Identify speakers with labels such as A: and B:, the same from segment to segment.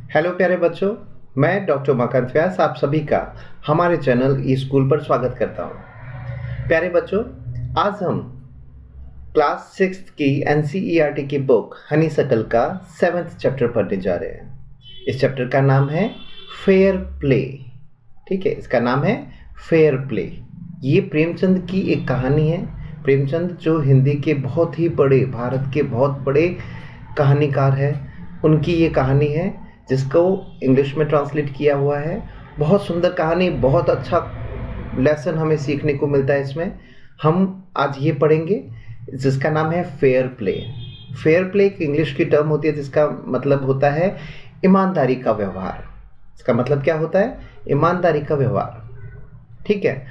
A: Hello प्यारे बच्चों, मैं डॉक्टर उमाकांत व्यास आप सभी का हमारे चैनल ई स्कूल पर स्वागत करता हूँ। प्यारे बच्चों, आज हम क्लास 6 की एनसीईआरटी की बुक हनीसकल का 7th चैप्टर पढ़ने जा रहे हैं। इस चैप्टर का नाम है फेयर प्ले। ठीक है, इसका नाम है फेयर प्ले। ये प्रेमचंद की एक कहानी है। प्रेमचंद जो हिंदी के बहुत ही बड़े, भारत के बहुत बड़े कहानीकार हैं, उनकी ये कहानी है जिसको इंग्लिश में ट्रांसलेट किया हुआ है। बहुत सुंदर कहानी, बहुत अच्छा लेसन हमें सीखने को मिलता है इसमें। हम आज ये पढ़ेंगे जिसका नाम है फेयर प्ले। फेयर प्ले एक इंग्लिश की टर्म होती है जिसका मतलब होता है ईमानदारी का व्यवहार। इसका मतलब क्या होता है? ईमानदारी का व्यवहार। ठीक है,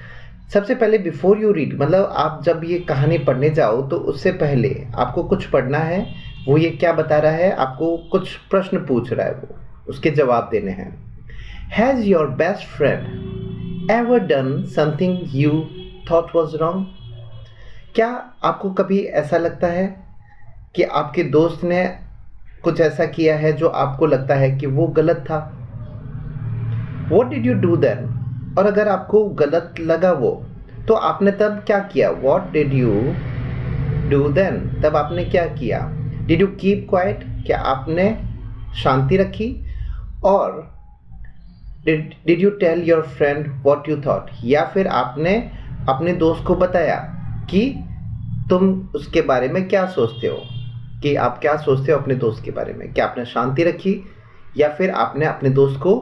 A: सबसे पहले बिफोर यू रीड, मतलब आप जब ये कहानी पढ़ने जाओ तो उससे पहले आपको कुछ पढ़ना है। वो ये क्या बता रहा है, आपको कुछ प्रश्न पूछ रहा है, वो उसके जवाब देने हैं। Has your best friend ever done something you thought was wrong? क्या आपको कभी ऐसा लगता है कि आपके दोस्त ने कुछ ऐसा किया है जो आपको लगता है कि वो गलत था? What did you do then? और अगर आपको गलत लगा वो, तो आपने तब क्या किया? What did you do then? तब आपने क्या किया? Did you keep quiet? क्या आपने शांति रखी? और did you tell your friend what you thought? या फिर आपने अपने दोस्त को बताया कि तुम उसके बारे में क्या सोचते हो, कि आप क्या सोचते हो अपने दोस्त के बारे में? क्या आपने शांति रखी या फिर आपने अपने दोस्त को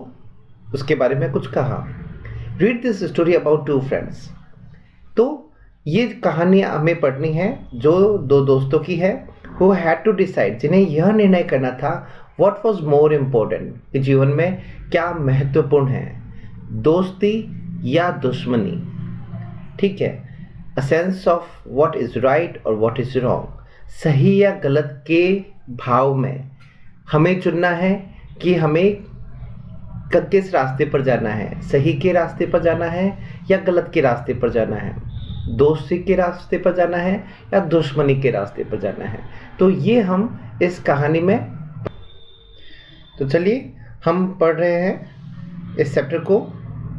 A: उसके बारे में कुछ कहा? Read this story about two friends. तो ये कहानी हमें पढ़नी है जो दो दोस्तों की है। हु हैड टू डिसाइड, जिन्हें यह निर्णय करना था व्हाट वाज मोर इम्पोर्टेंट, कि जीवन में क्या महत्वपूर्ण है, दोस्ती या दुश्मनी। ठीक है, a sense of what is right और व्हाट इज रॉन्ग, सही या गलत के भाव में हमें चुनना है कि हमें किस रास्ते पर जाना है, सही के रास्ते पर जाना है या गलत के रास्ते पर जाना है, दोस्ती के रास्ते पर जाना है या दुश्मनी के रास्ते पर जाना है। तो ये हम इस कहानी में, तो चलिए हम पढ़ रहे हैं इस चैप्टर को,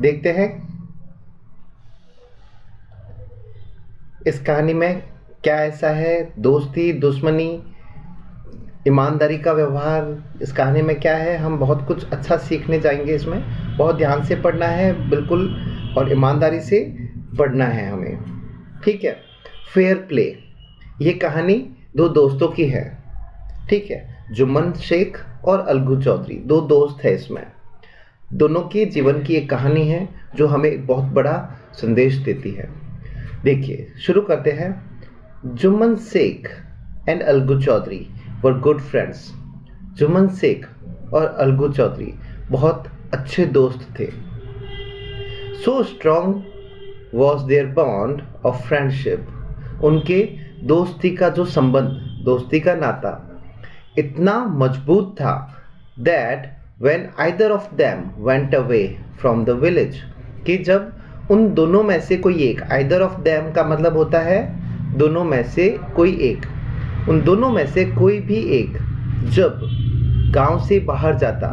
A: देखते हैं इस कहानी में क्या ऐसा है। दोस्ती, दुश्मनी, ईमानदारी का व्यवहार, इस कहानी में क्या है, हम बहुत कुछ अच्छा सीखने जाएंगे इसमें। बहुत ध्यान से पढ़ना है बिल्कुल, और ईमानदारी से पढ़ना है हमें। ठीक है, फेयर प्ले। ये कहानी दो दोस्तों की है। ठीक है, जुम्मन शेख और अलगू चौधरी, दो दोस्त हैं इसमें। दोनों के जीवन की एक कहानी है जो हमें एक बहुत बड़ा संदेश देती है। देखिए, शुरू करते हैं। Jumman Sheikh and Algu Chaudhary were good friends. Jumman Sheikh और अलगू चौधरी बहुत अच्छे दोस्त थे। So strong was their bond of friendship. उनके दोस्ती का जो संबंध, दोस्ती का नाता इतना मजबूत था that when either of them went away from the village, कि जब उन दोनों में से कोई एक, आइदर ऑफ देम का मतलब होता है दोनों में से कोई एक, उन दोनों में से कोई भी एक जब गांव से बाहर जाता,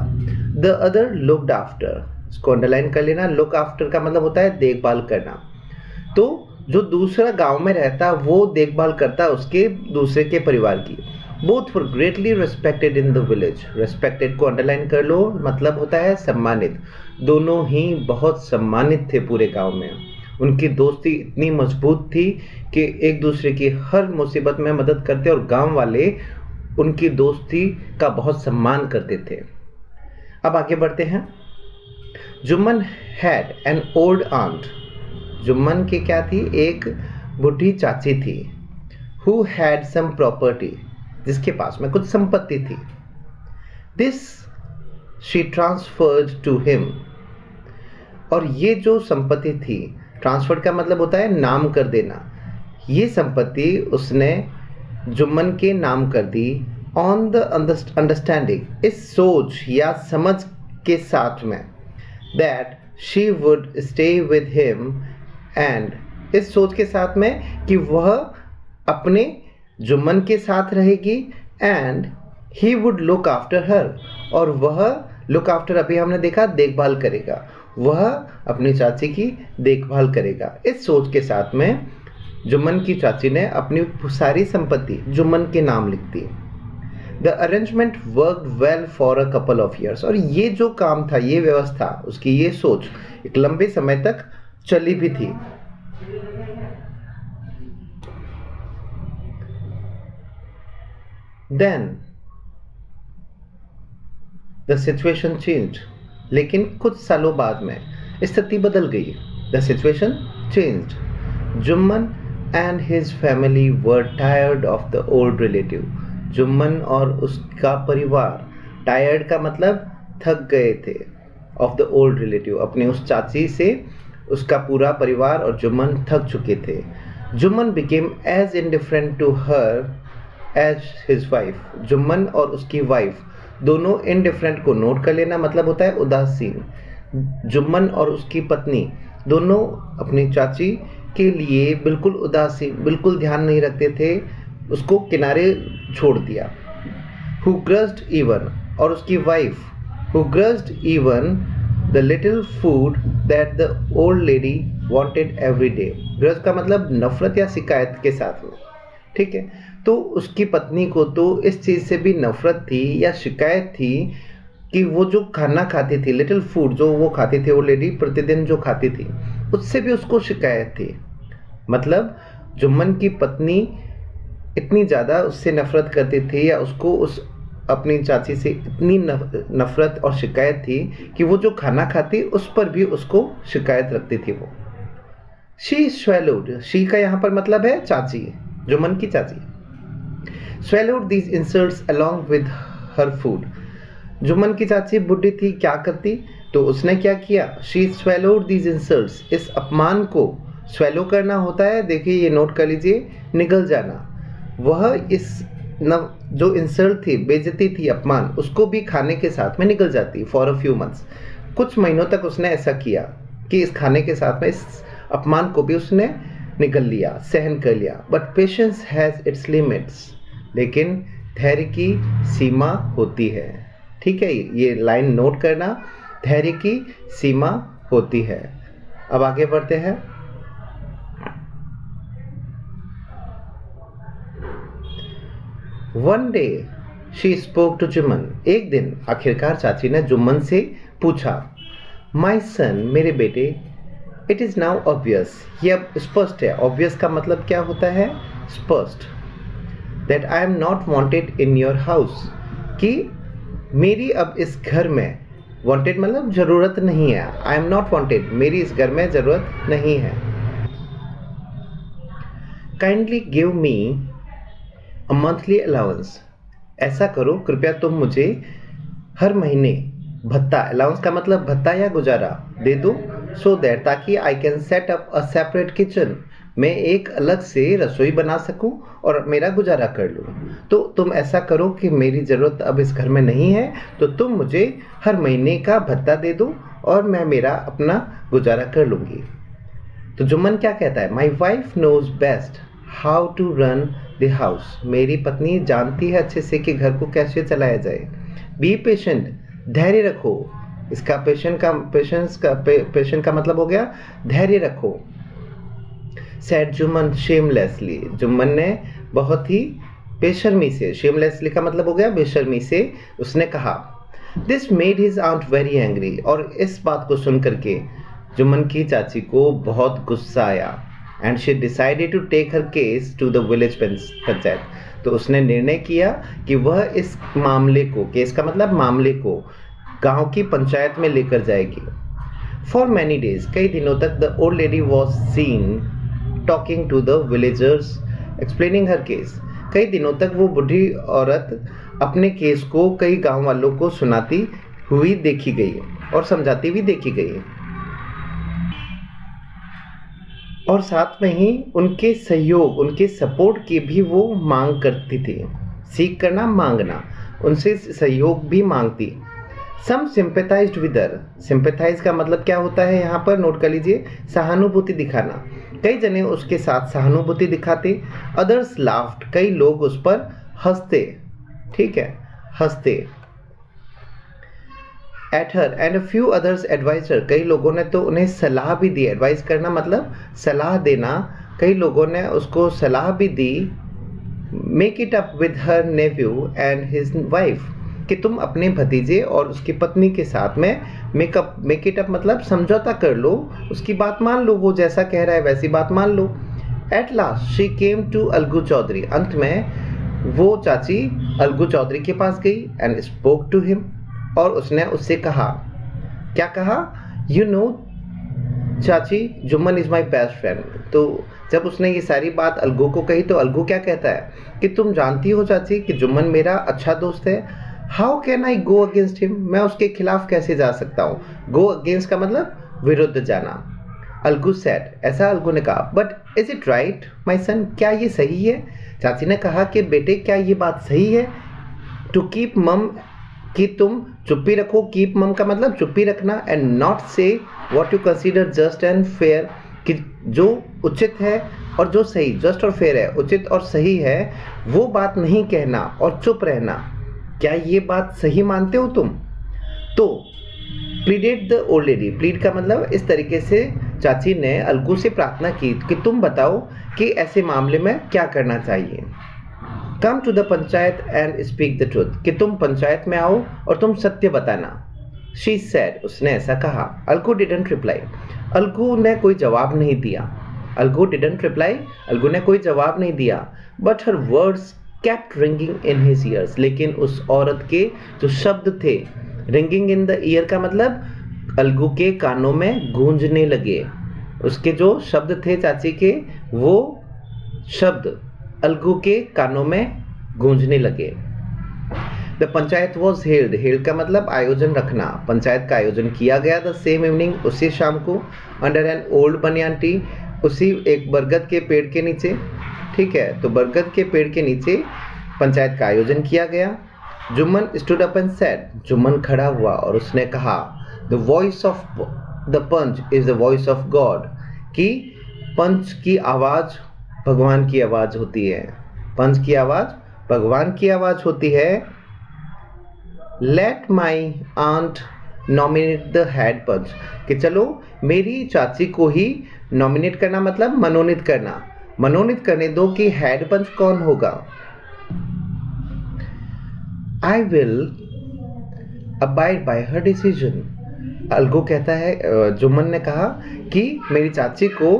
A: द अदर लुक्ड आफ्टर। इसको अंडरलाइन कर लेना। लुक आफ्टर का मतलब होता है देखभाल करना। तो जो दूसरा गांव में रहता वो देखभाल करता उसके दूसरे के परिवार की। Both were greatly respected in the village. Respected को अंडरलाइन कर लो, मतलब होता है सम्मानित। दोनों ही बहुत सम्मानित थे पूरे गांव में। उनकी दोस्ती इतनी मजबूत थी कि एक दूसरे की हर मुसीबत में मदद करते और गांव वाले उनकी दोस्ती का बहुत सम्मान करते थे। अब आगे बढ़ते हैं। Jumman had an old aunt. Jumman की क्या थी? एक बूढ़ी चाची थी। हु हैड सम प्रॉपर्टी, जिसके पास में कुछ संपत्ति थी। This she transferred to him. और ये जो संपत्ति थी, ट्रांसफर का मतलब होता है नाम कर देना। ये संपत्ति उसने जुम्मन के नाम कर दी ऑन द अंडरस्टैंडिंग, इस सोच या समझ के साथ में, that she would stay with him, and इस सोच के साथ में कि वह अपने जुम्मन के साथ रहेगी, and he would look after her, और वह लुक आफ्टर अभी हमने देखा देखभाल करेगा, वह अपनी चाची की देखभाल करेगा। इस सोच के साथ में जुम्मन की चाची ने अपनी सारी संपत्ति जुम्मन के नाम लिख दी। The arrangement worked well for a couple of years, और ये जो काम था, ये व्यवस्था, उसकी ये सोच एक लंबे समय तक चली भी थी। देन द सिचुएशन चेंज्ड, लेकिन कुछ सालों बाद में स्थिति बदल गई। The situation changed. Jumman and his family were tired of the old relative. Jumman और उसका परिवार, टायर्ड का मतलब थक गए थे, ऑफ द ओल्ड रिलेटिव, अपने उस चाची से उसका पूरा परिवार और जुम्मन थक चुके थे। Jumman became as indifferent to her as his wife. Jumman और उसकी वाइफ दोनों इनडिफरेंट को नोट कर लेना मतलब होता है उदासीन। जुम्मन और उसकी पत्नी दोनों अपनी चाची के लिए बिल्कुल उदासीन, बिल्कुल ध्यान नहीं रखते थे, उसको किनारे छोड़ दिया। हु ग्रज्ड इवन, और उसकी wife who grudged even the little food that the old lady wanted every day. Grudge का मतलब नफरत या शिकायत के साथ में, ठीक है। तो उसकी पत्नी को तो इस चीज़ से भी नफरत थी या शिकायत थी कि वो जो खाना खाती थी, लिटिल फूड जो वो खाती थी, वो लेडी प्रतिदिन जो खाती थी, उससे भी उसको शिकायत थी। मतलब जुम्मन की पत्नी इतनी ज़्यादा उससे नफरत करती थी या उसको उस अपनी चाची से इतनी नफरत और शिकायत थी कि वो जो खाना खाती उस पर भी उसको शिकायत रखती थी वो। शी स्वेलोड, शी का यहाँ पर मतलब है चाची, जुम्मन की चाची। Swallowed these insults along with her food. Jumman की चाची बुढ़ी थी, क्या करती, तो उसने क्या किया, शी स्वेलोड दीज इंसल्ट्स, इस अपमान को स्वेलो करना होता है, देखिए ये नोट कर लीजिए, निगल जाना। वह इस जो इंसल्ट थी, बेइज्जती थी, अपमान, उसको भी खाने के साथ में निकल जाती फॉर अ फ्यू मंथ्स। कुछ महीनों तक उसने ऐसा किया कि इस खाने के साथ में इस अपमान को भी उसने निकल लिया, सहन कर लिया। But patience has its limits, लेकिन धैर्य की सीमा होती है, ठीक है। ये लाइन नोट करना, धैर्य की सीमा होती है। अब आगे बढ़ते हैं। One day she spoke to Jumman, एक दिन आखिरकार चाची ने जुम्मन से पूछा, माई सन, मेरे बेटे, इट इज़ नाउ ऑब्वियस, ये अब स्पष्ट है। ऑब्वियस का मतलब क्या होता है, स्पष्ट। That I am not wanted in your house, कि मेरी अब इस घर में, वॉन्टेड मतलब ज़रूरत नहीं है, आई एम नॉट वॉन्टेड, मेरी इस घर में ज़रूरत नहीं है। काइंडली गिव मी अ मंथली अलाउंस, ऐसा करो कृपया तुम मुझे हर महीने भत्ता, अलाउंस का मतलब भत्ता या गुजारा, दे दो, सो दैट, ताकि I can set up a separate kitchen, मैं एक अलग से रसोई बना सकूं और मेरा गुजारा कर लूं। तो तुम ऐसा करो कि मेरी ज़रूरत अब इस घर में नहीं है, तो तुम मुझे हर महीने का भत्ता दे दो और मैं मेरा अपना गुजारा कर लूँगी। तो जुम्मन क्या कहता है, my wife knows best how to run the house, मेरी पत्नी जानती है अच्छे से कि घर को कैसे चलाया जाए। बी पेशेंट, धैर्य रखो, इसका पेशेंट का मतलब हो गया धैर्य रखो। सेड जुम्मन शेमलेसली, जुम्मन ने बहुत ही बेशर्मी से, शेमलेसली का मतलब हो गया बेशर्मी से, उसने कहा। This made his aunt very angry, और इस बात को सुन करके जुम्मन की चाची को बहुत गुस्सा आया। And she decided to take her case to the village panchayat, तो उसने निर्णय किया कि वह इस मामले को, केस का मतलब मामले को, गांव की पंचायत में लेकर जाएगी। फॉर मैनी डेज, कई दिनों तक the old lady was seen talking to the villagers explaining her case, कई दिनों तक वो बूढ़ी औरत अपने केस को कई गांव वालों को सुनाती हुई देखी गई और समझाती हुई देखी गई, और साथ में ही उनके सहयोग, उनके सपोर्ट की भी वो मांग करती थी। सीख करना, मांगना, उनसे सहयोग भी मांगती। सम सिंपैथाइज्ड विद हर, सिंपैथाइज का मतलब क्या होता है यहाँ पर नोट कर लीजिए, सहानुभूति दिखाना, कई जने उसके साथ सहानुभूति दिखाते। अदर्स लाफ्ड, कई लोग उस पर हंसते, ठीक है, हंसते। At her end a few others advised her, कई लोगों ने तो उन्हें सलाह भी दी, एडवाइस करना मतलब सलाह देना, कई लोगों ने उसको सलाह भी दी, make it up with her nephew and his wife, कि तुम अपने भतीजे और उसकी पत्नी के साथ में मेक इट अप मतलब समझौता कर लो, उसकी बात मान लो, वो जैसा कह रहा है वैसी बात मान लो। At last she came to Alagu Chaudhary, अंत में वो चाची अलगू चौधरी के पास गई एंड स्पोक टू हिम, और उसने उससे कहा, क्या कहा, यू नो चाची Jumman is my best friend. तो जब उसने ये सारी बात अलगू को कही तो अलगू क्या कहता है कि तुम जानती हो चाची कि जुम्मन मेरा अच्छा दोस्त है, how can I go against him, मैं उसके खिलाफ कैसे जा सकता हूँ, गो अगेंस्ट का मतलब विरुद्ध जाना। अलगू सेड, ऐसा अलगू ने कहा, बट इज इट राइट माई सन, क्या ये सही है। चाची ने कहा कि बेटे क्या ये बात सही है, टू कीप मम, कि तुम चुप्पी रखो, कीप मम का मतलब चुप्पी रखना, एंड नॉट से what you consider just and fair, कि जो उचित है और जो सही, जस्ट और फेयर है, उचित और सही है, वो बात नहीं कहना और चुप रहना, क्या ये बात सही मानते हो तुम। तो pleaded the old lady, plead का मतलब इस तरीके से चाची ने अलगू से प्रार्थना की कि तुम बताओ कि ऐसे मामले में क्या करना चाहिए। Come to the panchayat and speak the truth, कि तुम पंचायत में आओ और तुम सत्य बताना। शी सेड, उसने ऐसा कहा। अलगू डिडंट रिप्लाई, अलगू ने कोई जवाब नहीं दिया। अलगू डिडंट रिप्लाई, अलगू ने कोई जवाब नहीं दिया, but her words kept ringing in his years, लेकिन उस औरत के जो शब्द थे, रिंगिंग इन द ईयर का मतलब अलगू के कानों में गूंजने लगे, उसके जो शब्द थे चाची के, वो शब्द अलगू के कानों में गूंजने लगे। The panchayat was held, held का मतलब आयोजन रखना, पंचायत का आयोजन किया गया द सेम इवनिंग, उसी शाम को, under an old banyan tree, उसी एक बरगद के पेड़ के नीचे, ठीक है, तो बरगद के पेड़ के नीचे पंचायत का आयोजन किया गया। Jumman stood up and said, Jumman खड़ा हुआ और उसने कहा, the voice of the panch is the voice of God, कि पंच की आवाज़ भगवान की आवाज़ होती है, पंच की आवाज़ भगवान की आवाज़ होती है। Let my aunt nominate the head panch, कि चलो मेरी चाची को ही नॉमिनेट करना मतलब मनोनीत करना, मनोनीत करने दो कि हेड पंच कौन होगा। I will abide by her decision, Algu कहता है, जुम्मन ने कहा कि मेरी चाची को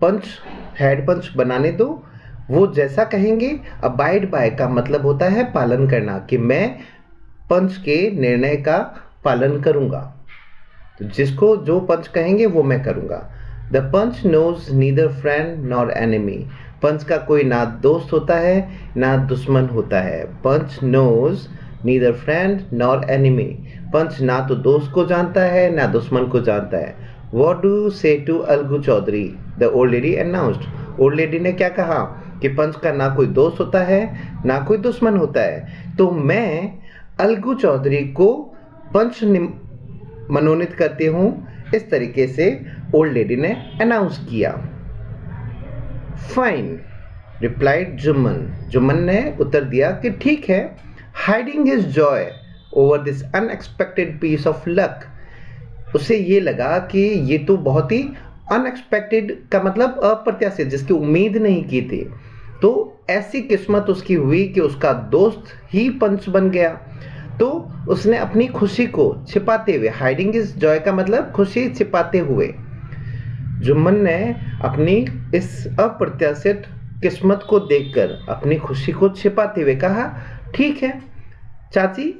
A: पंच, हेड पंच बनाने दो, वो जैसा कहेंगे। अबाइड बाय का मतलब होता है पालन करना, कि मैं पंच के निर्णय का पालन करूंगा, तो जिसको जो पंच कहेंगे वो मैं करूंगा। The panch knows neither friend nor enemy, पंच का कोई ना दोस्त होता है ना दुश्मन होता है। Panch knows neither friend nor enemy, पंच ना तो दोस्त को जानता है ना दुश्मन को जानता है। What do you say to Algu Chaudhary, the old lady announced, old lady ने क्या कहा कि पंच का ना कोई दोस्त होता है ना कोई दुश्मन होता है, तो मैं अलगू चौधरी को पंच मनोनीत करती हूँ, इस तरीके से ओल्ड लेडी ने अनाउंस किया। फाइन रिप्लाइड जुम्मन, जुम्मन ने उत्तर दिया कि ठीक है। Hiding his joy over this unexpected piece of luck, उसे ये लगा कि ये तो बहुत ही अनएक्सपेक्टेड का मतलब अप्रत्याशित, जिसकी उम्मीद नहीं की थी, तो ऐसी किस्मत उसकी हुई कि उसका दोस्त ही पंच बन गया। तो उसने अपनी खुशी को छिपाते हुए, हाइडिंग इज जॉय का मतलब खुशी छिपाते हुए, जुम्मन ने अपनी इस अप्रत्याशित किस्मत को देखकर अपनी खुशी को छिपाते हुए कहा, ठीक है चाची।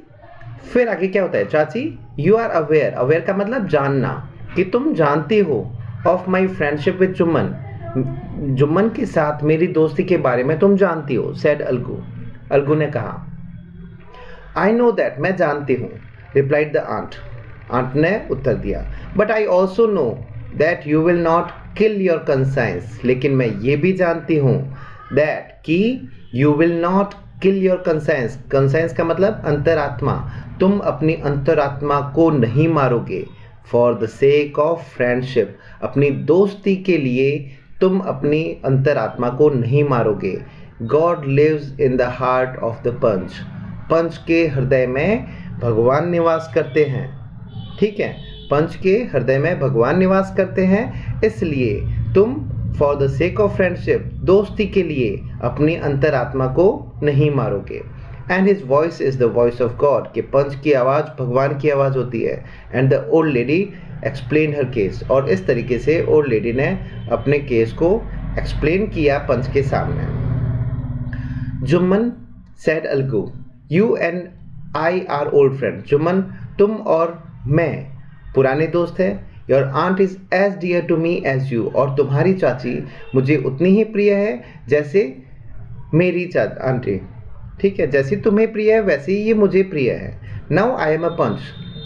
A: फिर आगे क्या होता है, चाची यू आर अवेयर, अवेयर का मतलब जानना, कि तुम जानती हो, of my friendship with Jumman, Jumman के साथ मेरी दोस्ती के बारे में तुम जानती हो। सेड अलगू, अलगू ने कहा। आई नो दैट, मैं जानती हूँ। रिप्लाइड द आंट, आंट ने उत्तर दिया। But I also know that you will not kill your conscience, लेकिन मैं ये भी जानती हूँ दैट कि you will not kill your conscience, conscience का मतलब अंतरात्मा, तुम अपनी अंतरात्मा को नहीं मारोगे। For the sake of friendship, अपनी दोस्ती के लिए तुम अपनी अंतरात्मा को नहीं मारोगे। God lives in the heart of the panch, पंच के हृदय में भगवान निवास करते हैं। ठीक है, पंच के हृदय में भगवान निवास करते हैं, इसलिए तुम for the sake of friendship, दोस्ती के लिए अपनी अंतरात्मा को नहीं मारोगे। And his voice is the voice of God, कि पंच की आवाज़ भगवान की आवाज़ होती है। And the old lady explain her case, और इस तरीके से ओल्ड लेडी ने अपने केस को एक्सप्लेन किया पंच के सामने। Jumman said Algu, you and I are old friend. Jumman, तुम और मैं पुराने दोस्त हैं। Your aunt is as dear to me as you, और तुम्हारी चाची मुझे उतनी ही प्रिय है जैसे मेरी आंटी। ठीक है, जैसी तुम्हें प्रिय है वैसे ही ये मुझे प्रिय है। नाउ आई एम अ पंच,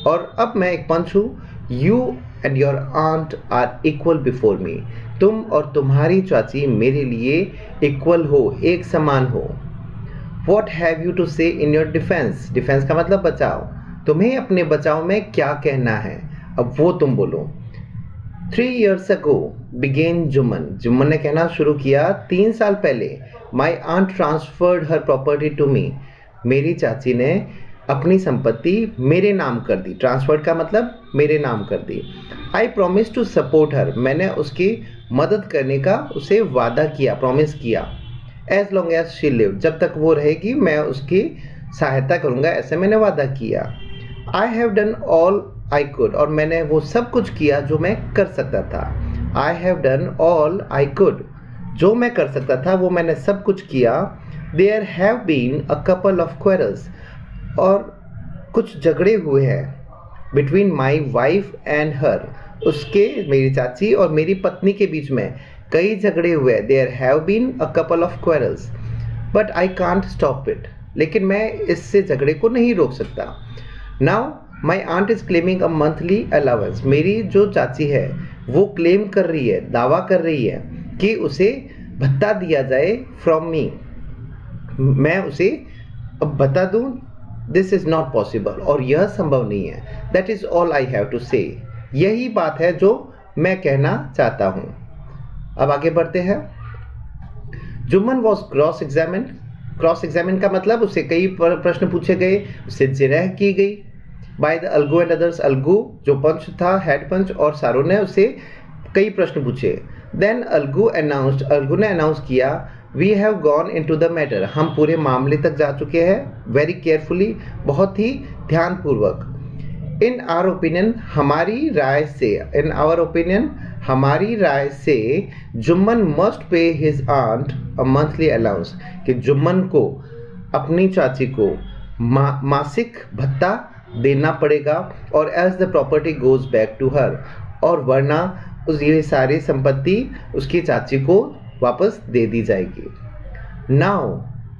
A: और अब मैं एक पंच हूँ। You and your aunt are equal before me, तुम और तुम्हारी चाची मेरे लिए इक्वल हो, एक समान हो। वॉट हैव यू टू से इन योर डिफेंस, डिफेंस का मतलब बचाव, तुम्हें अपने बचाव में क्या कहना है, अब वो तुम बोलो। 3 years ago began Jumman, Jumman ने कहना शुरू किया 3 साल पहले। My aunt transferred her property to me, मेरी चाची ने अपनी संपत्ति मेरे नाम कर दी। ट्रांसफर्ड का मतलब मेरे नाम कर दी। आई प्रॉमिस टू सपोर्ट हर, मैंने उसकी मदद करने का उसे वादा किया, प्रॉमिस किया। As long as she live, जब तक वो रहेगी मैं उसकी सहायता करूँगा, ऐसे मैंने वादा किया। I have done all I could, और मैंने वो सब कुछ किया जो मैं कर सकता था। I have done all I could, जो मैं कर सकता था वो मैंने सब कुछ किया। There have been a couple of quarrels, और कुछ झगड़े हुए हैं। Between my wife and her, उसके, मेरी चाची और मेरी पत्नी के बीच में कई झगड़े हुए हैं। There have been a couple of quarrels but I can't stop it, लेकिन मैं इससे झगड़े को नहीं रोक सकता। Now my aunt is claiming a monthly allowance, मेरी जो चाची है वो क्लेम कर रही है, दावा कर रही है कि उसे भत्ता दिया जाए फ्रॉम मी। मैं उसे अब बता दूं, दिस इज नॉट पॉसिबल, और यह संभव नहीं है। That is all I have to say, यही बात है जो मैं कहना चाहता हूं। अब आगे बढ़ते हैं। Jumman was cross examine, cross examine का मतलब उसे कई प्रश्न पूछे गए, उसे जिरह की गई। By the Algu and others, Algu जो पंच था, हेड पंच, और सारों ने उससे कई प्रश्न पूछे। देन अलगू अनाउंस्ड, अलगू ने अनाउंस किया, we have gone into the matter, हम पूरे मामले तक जा चुके हैं। वेरी केयरफुली, बहुत ही ध्यानपूर्वक। इन आवर ओपिनियन, हमारी राय से, इन आवर ओपिनियन हमारी राय से, Jumman must pay his aunt a monthly allowance, कि जुम्मन को अपनी चाची को मासिक भत्ता देना पड़ेगा। और else the property goes back to her, और वरना उस ये सारी संपत्ति उसकी चाची को वापस दे दी जाएगी। Now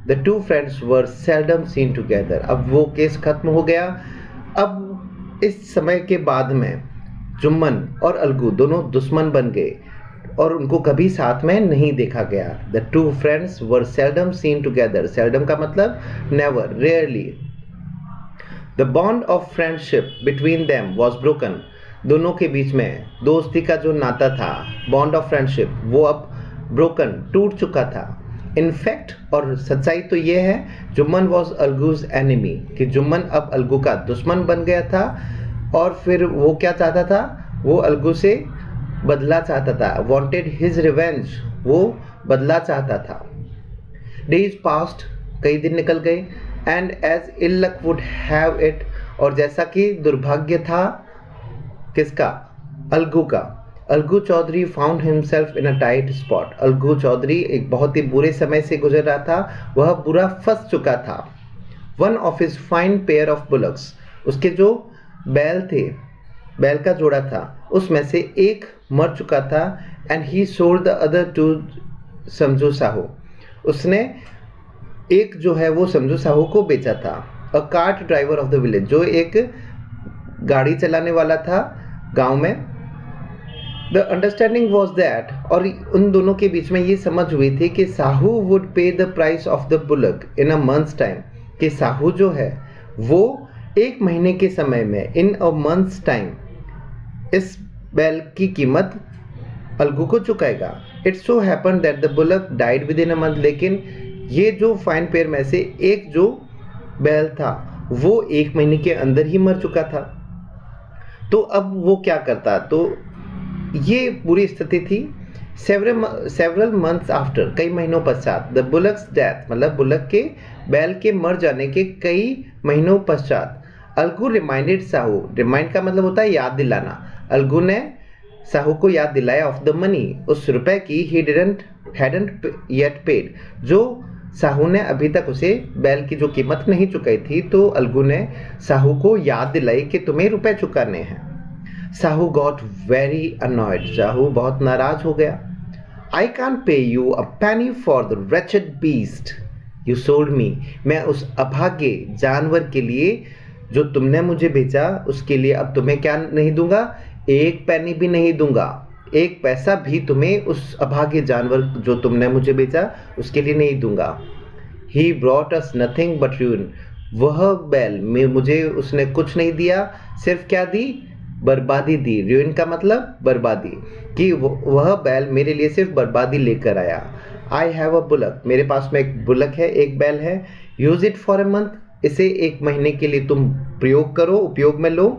A: the two friends were seldom seen together, अब वो केस खत्म हो गया। अब इस समय के बाद में जुम्मन और अलगू दोनों दुश्मन बन गए और उनको कभी साथ में नहीं देखा गया। The two friends were seldom seen together, seldom का मतलब never, rarely. The bond of friendship between them was broken, दोनों के बीच में दोस्ती का जो नाता था, बॉन्ड ऑफ फ्रेंडशिप, वो अब ब्रोकन, टूट चुका था। इनफैक्ट, और सच्चाई तो ये है, जुम्मन वॉज अलगूज एनिमी, कि जुम्मन अब अलगू का दुश्मन बन गया था। और फिर वो क्या चाहता था, वो अलगू से बदला चाहता था, वॉन्टेड हिज रिवेंज, वो बदला चाहता था। डेज पास्ट, कई दिन निकल गए। And as ill luck would have it, और जैसा कि दुर्भाग्य था, किसका, अलगू का, Algu Chaudhary found himself in a tight spot, Algu Chaudhary एक बहुत ही बुरे समय से गुजर रहा था, वह बुरा फंस चुका था। One of his fine pair of bullocks, उसके जो बैल थे, बैल का जोड़ा था, उसमें से एक मर चुका था। And he sold the other to Samjhu Sahu, उसने एक जो है वो समझू साहू को बेचा था। A cart driver of the village, जो एक गाड़ी चलाने वाला था गांव में। द अंडरस्टैंडिंग वॉज दैट, और उन दोनों के बीच में ये समझ हुई थी कि साहू वुड पे the price of the bullock in a months time, कि साहू जो है वो 1 महीने के समय में, इन अ मंथ्स टाइम, इस बैल की कीमत अलगू को चुकाएगा। It so happen that the bullock died within a month, लेकिन ये जो फाइन पेयर में से एक जो बैल था वो 1 महीने के अंदर ही मर चुका था। तो अब वो क्या करता, तो ये पूरी स्थिति थी। सेवरल मंथ्स आफ्टर, कई महीनों पश्चात, द बुलक्स डेथ, मतलब बुलक के बैल के मर जाने के कई महीनों पश्चात, अलगू रिमाइंडेड साहू, रिमाइंड का मतलब होता है याद दिलाना, अलगू ने साहू को याद दिलाया ऑफ द मनी, उस रुपए की ही hadn't yet paid, जो साहू ने अभी तक उसे बैल की जो कीमत नहीं चुकाई थी, तो अलगू ने साहू को याद दिलाई कि तुम्हें रुपए चुकाने हैं। Sahu got very annoyed, Sahu बहुत नाराज हो गया। I can pay you a Penney for the wretched beast you sold me, मैं उस अभागे जानवर के लिए जो तुमने मुझे बेचा, उसके लिए अब तुम्हें क्या नहीं दूंगा, एक पैनी भी नहीं दूंगा, एक पैसा भी तुम्हें उस अभागे जानवर जो तुमने मुझे बेचा उसके लिए नहीं दूंगा। He brought us nothing but ruin, वह बैल में मुझे उसने कुछ नहीं दिया, सिर्फ क्या दी, बर्बादी दी। ruin का मतलब बर्बादी, कि वह बैल मेरे लिए सिर्फ बर्बादी लेकर आया। I have a bullock, मेरे पास में एक बुलक है, एक बैल है। use it for a month, इसे एक महीने के लिए तुम प्रयोग करो, उपयोग में लो।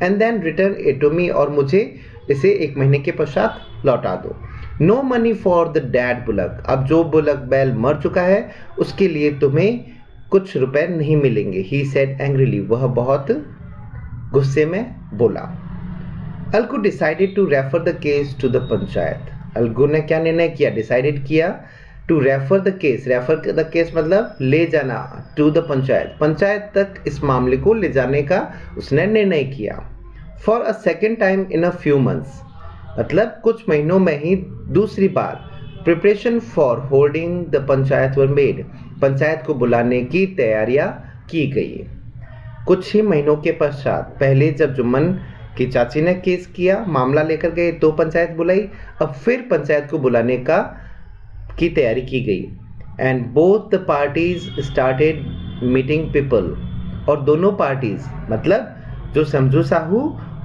A: and then return it to me, और मुझे इसे एक महीने के पश्चात लौटा दो। No money for the dead bullock, अब जो बुलक बैल मर चुका है उसके लिए तुम्हें कुछ रुपए नहीं मिलेंगे। ही सेड एंग्रीली, वह बहुत गुस्से में बोला। Algu decided to refer the case to the panchayat, Algu ने क्या निर्णय किया, डिसाइडेड किया to refer the case, refer the case मतलब ले जाना, टू द पंचायत, पंचायत तक इस मामले को ले जाने का उसने निर्णय किया। For a second time in a few months, मतलब कुछ महीनों में ही दूसरी बार, preparation for holding the panchayat were made, panchayat को बुलाने की तैयारियां की गई। कुछ ही महीनों के पश्चात, पहले जब जुम्मन की चाची ने केस किया, मामला लेकर गए तो पंचायत बुलाई, अब फिर पंचायत को बुलाने की तैयारी की गई। And both the parties started meeting people, और दोनों पार्टीज मतलब जो समझू साहू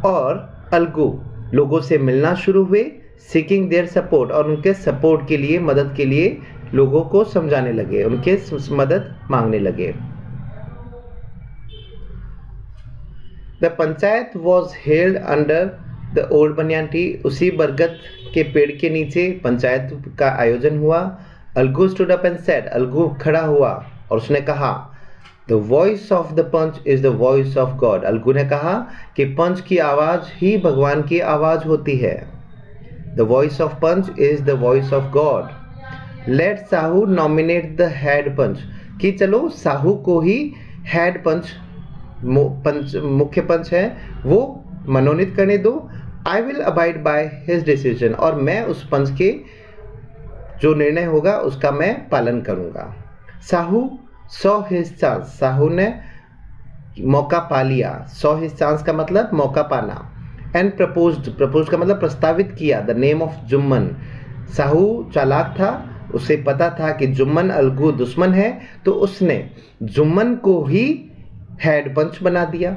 A: और अलगू लोगों से मिलना शुरू हुए, सीकिंग देयर सपोर्ट, और उनके सपोर्ट के लिए, मदद के लिए लोगों को समझाने लगे, उनके मदद मांगने लगे। The panchayat was held under the old banyan tree, उसी बरगद के पेड़ के नीचे पंचायत का आयोजन हुआ। Algu stood up and said, Algu खड़ा हुआ और उसने कहा, the voice of the panch is the voice of God, Algu ने कहा कि पंच की आवाज ही भगवान की आवाज होती है। The voice of panch is the voice of God. Let Sahu nominate the head panch, कि चलो साहू को ही हेड पंच मुख्य पंच है वो मनोनीत करने दो। I will abide by his decision, और मैं उस पंच के जो निर्णय होगा उसका मैं पालन करूंगा। Sahu saw his chance, Sahu ने मौका पा लिया। सॉ हिज चांस का मतलब मौका पाना। एंड प्रपोज्ड का मतलब प्रस्तावित किया। The name of Jumman, Sahu चालाक था, उसे पता था कि जुम्मन अलगू दुश्मन है, तो उसने जुम्मन को ही हेड पंच बना दिया।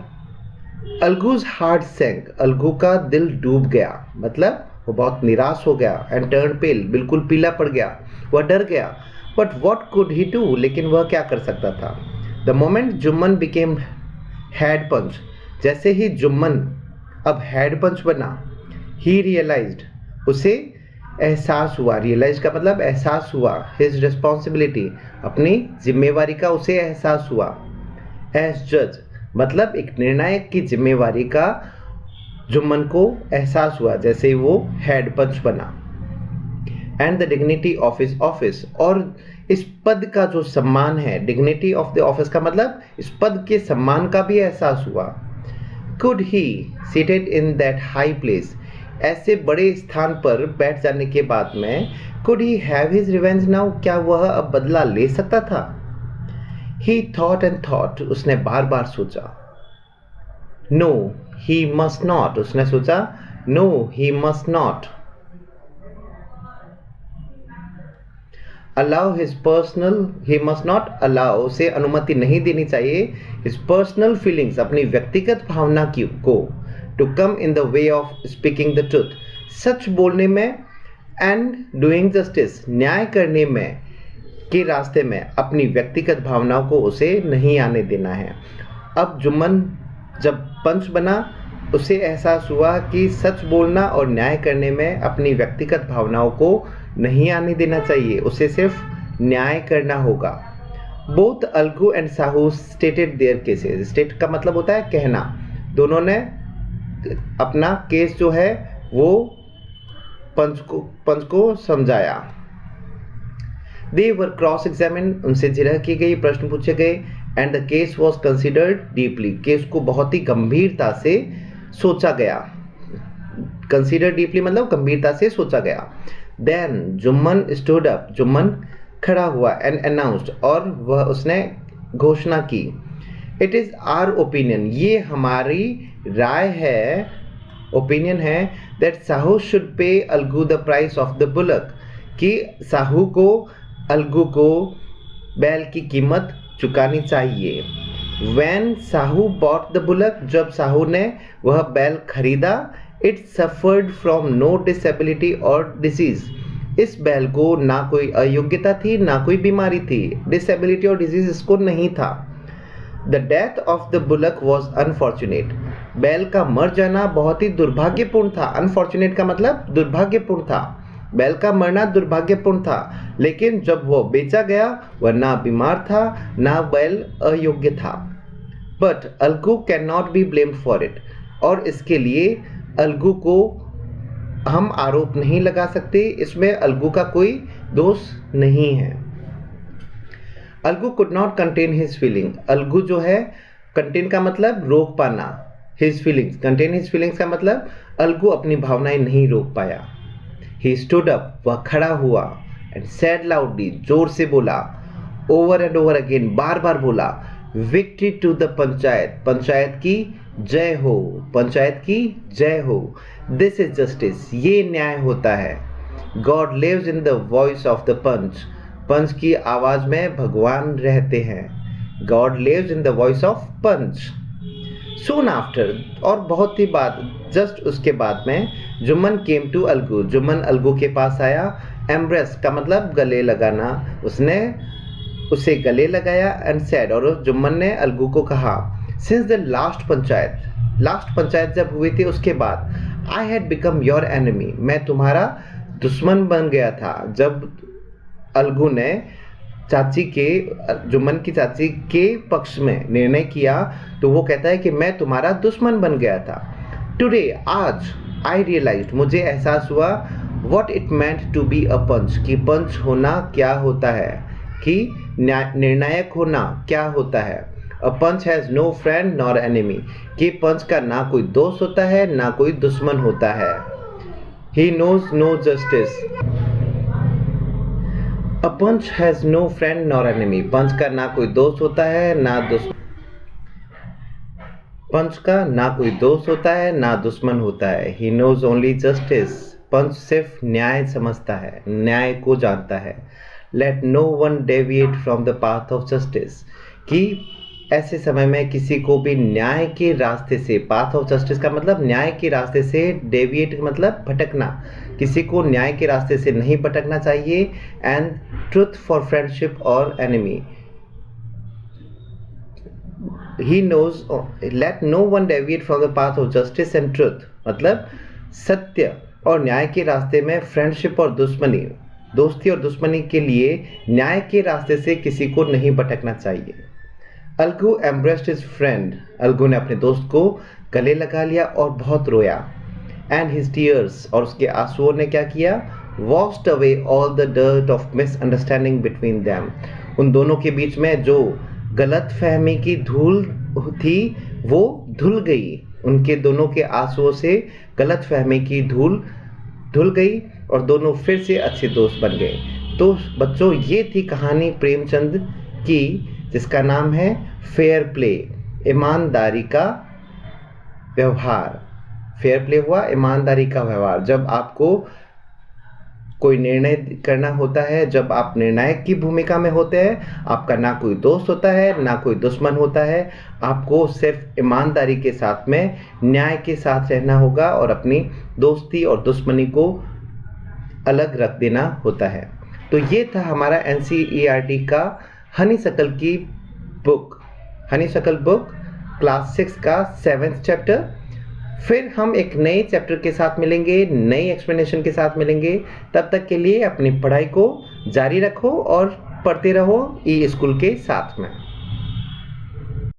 A: अलगूज हार्ट सैंक, अलगू का दिल डूब गया, मतलब वो बहुत निराश हो गया। एंड टर्न पेल, बिल्कुल पीला पड़ गया, वह डर गया। But what could he do, लेकिन वह क्या कर सकता था। The moment Jumman became head panch, जैसे ही जुम्मन अब हेड पंच बना, ही रियलाइज्ड, उसे एहसास हुआ। रियलाइज का मतलब एहसास हुआ। हिज रिस्पॉन्सिबिलिटी, अपनी जिम्मेवारी का उसे एहसास हुआ। एज जज, मतलब एक निर्णायक की जिम्मेवारी का जुम्मन को एहसास हुआ जैसे वो हेड पंच बना। And the dignity of his office, और इस पद का जो सम्मान है, डिग्निटी ऑफ द ऑफिस का मतलब इस पद के सम्मान का भी एहसास हुआ। Could he seated in that high place, ऐसे बड़े स्थान पर बैठ जाने के बाद में, could he have his revenge now, क्या वह अब बदला ले सकता था। He thought and thought, उसने बार बार सोचा। No, he must not, उसने सोचा No, he must not allow his personal, he must not allow, उसे अनुमति नहीं देनी चाहिए his personal feelings, अपनी व्यक्तिगत भावना को to come in the way of speaking the truth, सच बोलने में and doing justice, न्याय करने में के रास्ते में अपनी व्यक्तिगत भावनाओं को उसे नहीं आने देना है। अब जुम्मन जब पंच बना, उसे एहसास हुआ कि सच बोलना और न्याय करने में अपनी व्यक्तिगत भावनाओं को नहीं आने देना चाहिए, उसे सिर्फ न्याय करना होगा। Both Algu and Sahu stated their cases. State का मतलब होता है कहना। दोनों ने अपना केस जो है वो पंच को समझाया। दे वर क्रॉस एग्जामिन, उनसे जिरह की गई, प्रश्न पूछे गए। And the case was considered deeply, case को बहुत ही गंभीरता से सोचा गया। कंसिडर डीपली मतलब गंभीरता से सोचा गया। Then Jumman stood up, Jumman खड़ा हुआ। एंड अनाउंस्ड, और वह उसने घोषणा की। इट इज आवर ओपिनियन, ये हमारी राय है, ओपिनियन है, that Sahu should pay Algu the price of the bullock, कि साहू को अलगू को बैल की कीमत चुकानी चाहिए। When Sahu bought the bullock, जब साहू ने वह बैल खरीदा, it suffered from no disability और disease, इस बैल को ना कोई अयोग्यता थी ना कोई बीमारी थी, डिसेबिलिटी और डिजीज इसको नहीं था। The death of the bullock was unfortunate, बैल का मर जाना बहुत ही दुर्भाग्यपूर्ण था। अनफॉर्चुनेट का मतलब दुर्भाग्यपूर्ण था, बैल का मरना दुर्भाग्यपूर्ण था। लेकिन जब वो बेचा गया वह ना बीमार था ना बैल अयोग्य था। But Algu can not be blamed for it, और इसके लिए अलगू को हम आरोप नहीं लगा सकते, इसमें अलगू का कोई दोष नहीं है। Algu could not contain his feeling, Algu जो है कंटेन का मतलब रोक पाना, his feelings, contain his feelings का मतलब अलगू अपनी भावनाएं नहीं रोक पाया। He stood up, वह खड़ा हुआ। And said loudly, जोर से बोला। Over and over again, बार बार बोला। Victory to the panchayat, panchayat की जय हो, पंचायत की जय हो। This is justice, ये न्याय होता है। God lives in the voice of the पंच, पंच की आवाज में भगवान रहते हैं। God lives in the voice of punch. Soon after, और बहुत ही बाद, जस्ट उसके बाद में, जुम्मन केम टू अलगू, जुम्मन अलगू के पास आया। एम्ब्रेस का मतलब गले लगाना, उसने उसे गले लगाया। एंड सेड, और जुम्मन ने अलगू को कहा, सिंस द लास्ट पंचायत जब हुई थी उसके बाद, I had become your enemy, मैं तुम्हारा दुश्मन बन गया था। जब अलगू ने जुम्मन की चाची के पक्ष में निर्णय किया तो वो कहता है कि मैं तुम्हारा दुश्मन बन गया था। टुडे, आज, आई रियलाइज्ड, मुझे एहसास हुआ, what it meant to be a panch, कि पंच होना क्या होता है, कि निर्णायक होना क्या होता है। A panch has no friend nor enemy, कि पंच का ना कोई दोस्त होता है ना कोई दुश्मन होता है। He knows no justice, a panch has no friend nor enemy, पंच का ना कोई दोस्त होता है ना दुश्मन, पंच का ना कोई दोस्त होता है ना दुश्मन होता है। He knows only justice, panch सिर्फ न्याय समझता है, न्याय को जानता है। Let no one deviate from the path of justice, कि ऐसे समय में किसी को भी न्याय के रास्ते से, पाथ ऑफ जस्टिस का मतलब न्याय के रास्ते से, डेविएट मतलब भटकना, किसी को न्याय के रास्ते से नहीं भटकना चाहिए। एंड ट्रुथ फॉर फ्रेंडशिप और enemy, he knows, let no one deviate from the path of justice and truth, मतलब सत्य और न्याय के रास्ते में फ्रेंडशिप और दुश्मनी, दोस्ती और दुश्मनी के लिए न्याय के रास्ते से किसी को नहीं भटकना चाहिए। Algu embraced his friend, Algu ने अपने दोस्त को गले लगा लिया और बहुत रोया। एंड हिज टीयर्स, और उसके आंसुओं ने क्या किया, washed away all the dirt of misunderstanding between them, उन दोनों के बीच में जो गलत फहमी की धूल थी वो धुल गई, उनके दोनों के आंसुओं से गलत फहमी की धूल धुल गई और दोनों फिर से अच्छे दोस्त बन गए। तो बच्चों, ये थी कहानी प्रेमचंद की, जिसका नाम है फेयर प्ले, ईमानदारी का व्यवहार। फेयर प्ले हुआ ईमानदारी का व्यवहार। जब आपको कोई निर्णय करना होता है, जब आप निर्णायक की भूमिका में होते हैं, आपका ना कोई दोस्त होता है ना कोई दुश्मन होता है, आपको सिर्फ ईमानदारी के साथ में, न्याय के साथ रहना होगा और अपनी दोस्ती और दुश्मनी को अलग रख देना होता है। तो ये था हमारा NCERT का हनीशक्ल की बुक, हनीशक्ल बुक क्लास 6 का 7th चैप्टर। फिर हम एक नए चैप्टर के साथ मिलेंगे, नई एक्सप्लेनेशन के साथ मिलेंगे। तब तक के लिए अपनी पढ़ाई को जारी रखो और पढ़ते रहो ई स्कूल के साथ में।